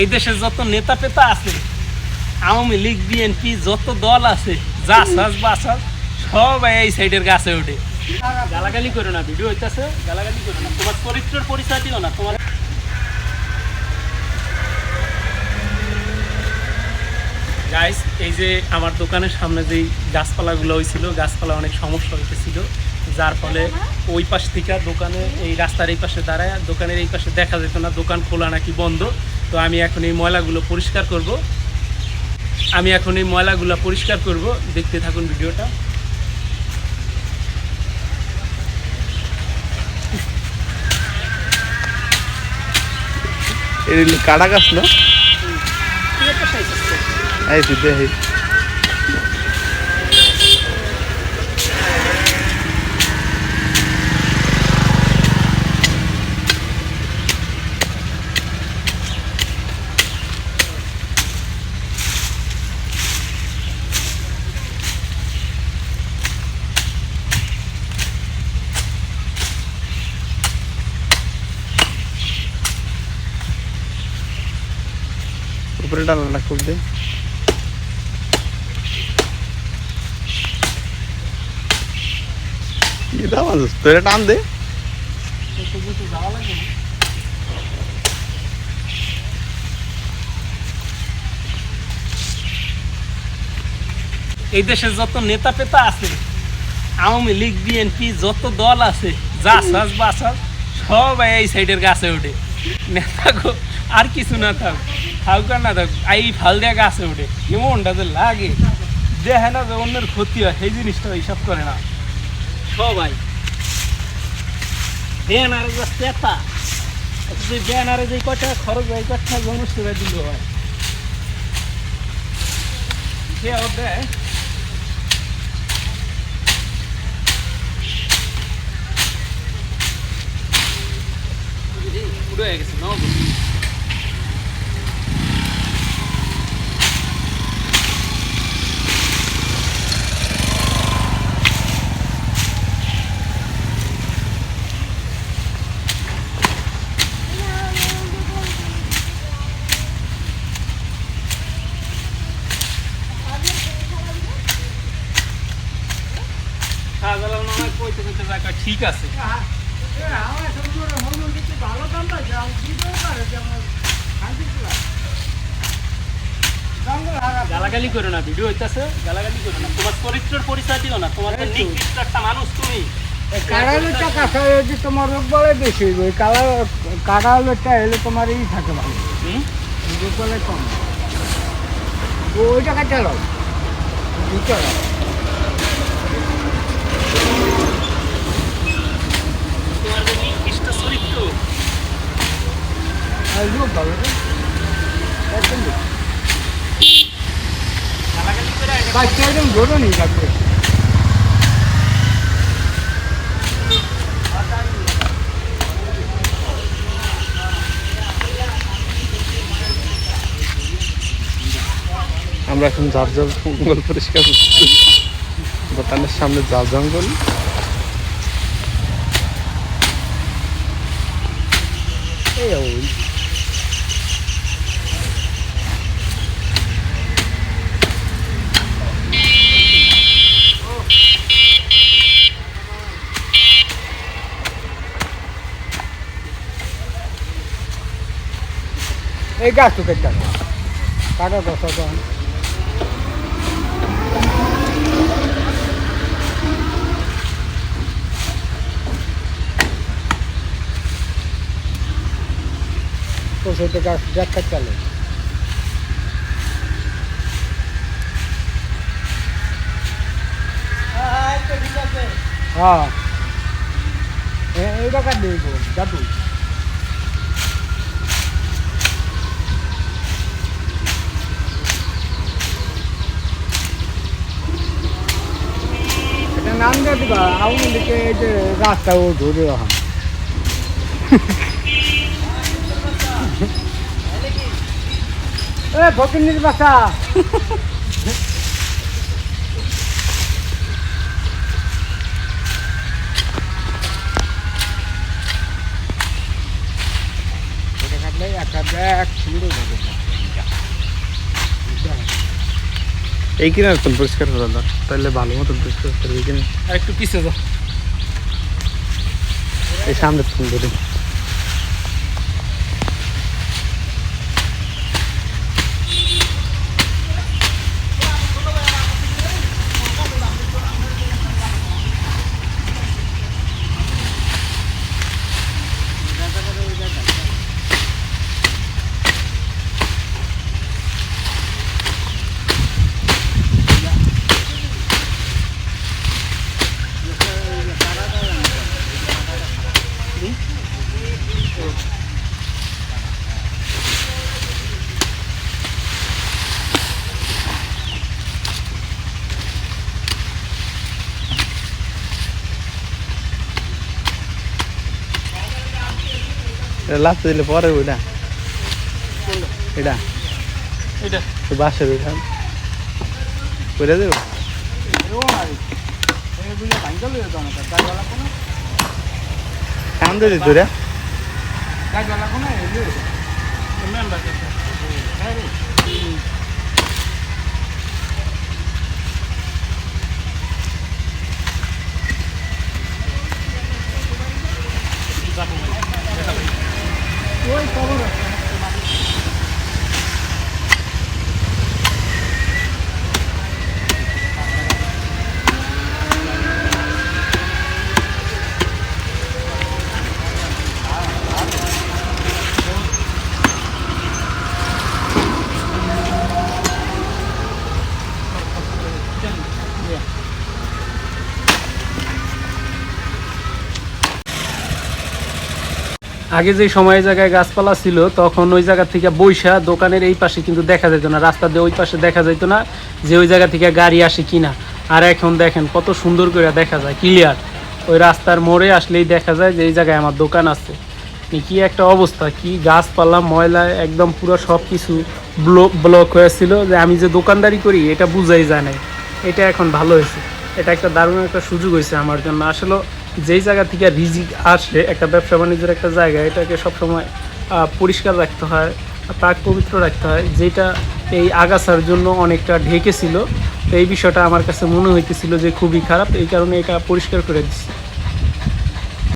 এই দেশে যত নেতা পেতা আছে, আওয়ামী লীগ বিএনপি যত দল আছে, জাসাজ বাসাজ সবাই এই সাইডের গাছে ওঠে। গালাগালি করো না, ভিডিও হইতেছে, গালাগালি করো না, তোমার চরিত্রের পরিচয় দিও না। তোমার গাইস, এই যে আমার দোকানের সামনে যেই গাছপালাগুলো হয়েছিল, গাছপালা অনেক সমস্যা হইতেছিল, যার ফলে ওই পাশ থেকে দোকানে এই রাস্তার এই পাশে দাঁড়ায়, দোকানের এই পাশে দেখা যেত না দোকান খোলা নাকি বন্ধ। তো আমি এখন এই ময়লাগুলো পরিষ্কার করব, দেখতে থাকুন ভিডিওটা। কাটা গাছ না দেখি উপরে ডালাটা খুব দে কি দাম আছে তোরে টান দে। এই দেশে যত নেতা পেতা আছে, আওয়ামী লীগ বিএনপি যত দল আছে, জাসাজ বাসাজ সবাই এই সাইডের গাছে ওঠে। নেতা গো আর কিছু না থাক, থাক না থাক, এই ফাল দেওয়া গাছে ওঠে। এমনটা যে লাগে, দেখে না যে অন্যের ক্ষতি হয়, সেই জিনিসটা হিসাব করে না সবাই। ব্যানারে যে পেতা, যে ব্যানারে যে কটা খরচ হয়, কটা জনসেবা দিল হয়, সে দেয়। পুরো হয়ে গেছে না ঠিক আছে। গালাগালি করো না, ভিডিও হইতেছে, গালাগালি করো না, তোমার চরিত্রের পরিচয় দিও না। তোমার তো নিকৃষ্ট একটা মানুষ তুমি। কাড়ালের টাকা যদি তোমার রোগ বলে বেশি হইব, কাড়ালেরটা এলে তোমার ই থাকে ভালো, রোগ বলে কম। ওই টাকা চালাও চালাও। তোমার যে নিকৃষ্ট চরিত্র, রোগ ভালো একদম গালাগালি করে বাচ্চা একদম ধরো নি লাগবে। আমরা এখন ঝাড় জঙ্গল পরিষ্কার করছি, দোকানের সামনে ঝাড় জঙ্গল। এই গাছ তো কেটে কাটা দশা তো সেটা গাছ দেখা চলে। হ্যাঁ এইটা কাট দিব যাবো। এটা নাম দিয়ে দিবা, আওয়ামী লীগে এই যে রাস্তা ও ধরে এখন ফকির বাসা একটা ব্যাগ ছিল। এই কিনা কোন পরিষ্কার করা দাও, তাহলে ভালো মতন পরিষ্কার করবে কিনা। আর একটু পিছিয়ে যাও। এই সামনে ফোন ধরে লাফতে দিলে পরে ওইটা এটা এটা তো বাসের ওইটা করে দেবো। কাম দিয়ে দিত রে মেম্বার আগে যে সময় জায়গায় গাছপালা ছিল তখন ওই জায়গা থেকে বৈশা দোকানের এই পাশে কিন্তু দেখা যেত না, রাস্তা দিয়ে ওই পাশে দেখা যেত না যে ওই জায়গা থেকে গাড়ি আসে কিনা। আর এখন দেখেন কত সুন্দর করে দেখা যায় ক্লিয়ার, ওই রাস্তার মোড়ে আসলেই দেখা যায় যে এই জায়গায় আমার দোকান আছে। কি একটা অবস্থা, কি গাছপালা ময়লা একদম পুরো সব কিছু ব্লক হয়েছিল, যে আমি যে দোকানদারি করি এটা বুঝাই যায় না। এটা এখন ভালো হয়েছে, এটা একটা দারুণ একটা সুযোগ হয়েছে আমার জন্য। আসলে যেই জায়গা থেকে রিজিক আসে, একটা ব্যবসা বাণিজ্যের একটা জায়গা, এটাকে সবসময় পরিষ্কার রাখতে হয়, প্রাক পবিত্র রাখতে হয়, যেটা এই আগাছার জন্য অনেকটা ঢেকে ছিল। তো এই বিষয়টা আমার কাছে মনে হইতেছিল যে খুবই খারাপ, এই কারণে এটা পরিষ্কার করে দিচ্ছি।